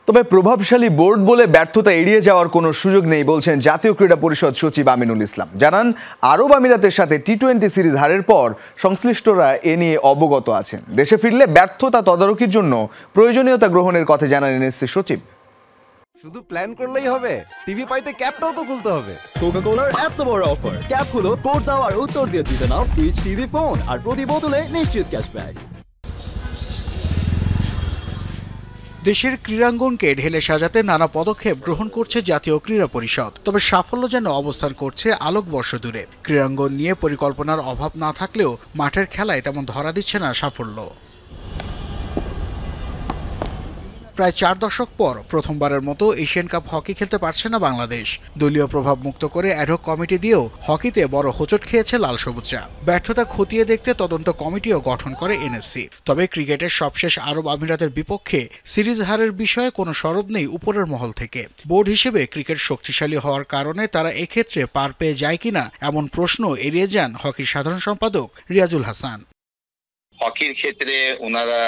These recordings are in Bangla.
তবে প্রভাবশালী বোর্ড বলে ব্যর্থতা এড়িয়ে যাওয়ার কোনো সুযোগ নেই বলছেন জাতীয় ক্রীড়া পরিষদ সচিব আমিনুল ইসলাম। জানান, আরব আমিরাতের সাথে টি-20 সিরিজ হারের পর সংশ্লিষ্টরা এ নিয়ে অবগত আছেন। দেশে ফিরলে ব্যর্থতা তদারকির জন্য প্রয়োজনীয়তা গ্রহণের কথা জানান এনএসসি সচিব। শুধু প্ল্যান করলেই হবে, টিভি পাইতে ক্যাপটাও তো খুলতে হবে। কোকা-কোলার এত বড় অফার, ক্যাপ খুলো, কোড দাও আর উত্তর দিয়ে জিতে নাও ফ্রিজ, টিভি, ফোন আর প্রতি বোতলে নিশ্চিত ক্যাশব্যাক। দেশের ক্রীড়াঙ্গনকে ঢেলে সাজাতে নানা পদক্ষেপ গ্রহণ করছে জাতীয় ক্রীড়া পরিষদ। তবে সাফল্য যেন অবস্থান করছে আলোকবর্ষ দূরে। ক্রীড়াঙ্গন নিয়ে পরিকল্পনার অভাব না থাকলেও মাঠের খেলায় তেমন ধরা দিচ্ছে না সাফল্য। প্রায় 4 দশক পর প্রথমবারের মতো এশিয়ান কাপ হকি খেলতে পারছে না বাংলাদেশ। দলীয় প্রভাব মুক্ত করে অ্যাডহক কমিটি দিয়েও হকিতে বড় হোঁচট খেয়েছে লাল সবুজরা। ব্যর্থতা খতিয়ে দেখতে তদন্ত কমিটিও গঠন করে এনএসসি। তবে ক্রিকেটের সবশেষ আরব আমিরাতের বিপক্ষে সিরিজ হারের বিষয়ে কোনো সরব নেই উপরের মহল থেকে। বোর্ড হিসেবে ক্রিকেট শক্তিশালী হওয়ার কারণে তারা এক্ষেত্রে পার পেয়ে যায় কিনা এমন প্রশ্ন এড়িয়ে যান হকির সাধারণ সম্পাদক রিয়াজুল হাসান। হকির ক্ষেত্রে ওনারা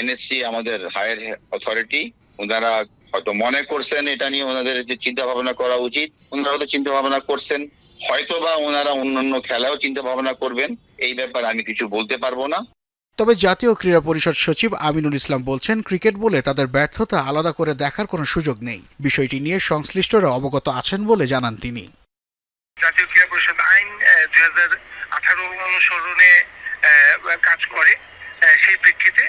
এনএসসি আমাদের হায়ার অথরিটি, ওনারা হয়তো মনে করছেন এটা নিয়ে ওনাদের যে চিন্তা ভাবনা করা উচিত, ওনারা হয়তো চিন্তা ভাবনা করছেন, হয়তোবা ওনারা অন্যান্য খেলাও চিন্তা ভাবনা করবেন। এই ব্যাপারে আমি কিছু বলতে পারবো না। তবে জাতীয় ক্রীড়া পরিষদ সচিব আমিনুল ইসলাম বলছেন, ক্রিকেট বলে তাদের ব্যর্থতা আলাদা করে দেখার কোনো সুযোগ নেই। বিষয়টি নিয়ে সংশ্লিষ্টরা অবগত আছেন বলে জানান তিনি। জাতীয় ক্রীড়া পরিষদ আইন 2018 অনুসরণে কাজ করে। সেই প্রেক্ষিতে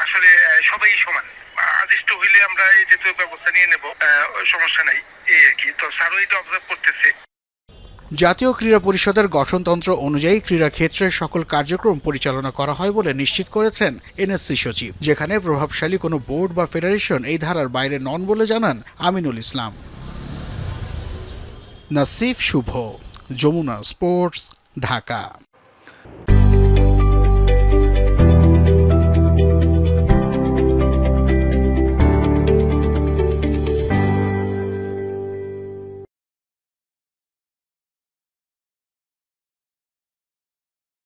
আসলে সবাই সমান, আদিষ্ট হইলে আমরা এই জাতীয় ব্যবস্থা নিয়ে নেব, সমস্যা নাই এই আর কি। তো স্যারও এটা অবজার্ভ করতেছে। জাতীয় ক্রীড়া পরিষদের গঠনতন্ত্র অনুযায়ী ক্রীড়া ক্ষেত্রের সকল কার্যক্রম পরিচালনা করা হয় বলে নিশ্চিত করেছেন এনএসসি সচিব, যেখানে প্রভাবশালী কোনো বোর্ড বা ফেডারেশন এই ধারার বাইরে নন বলে জানান আমিনুল ইসলাম। নাসিফ শুভ, যমুনা স্পোর্টস, ঢাকা।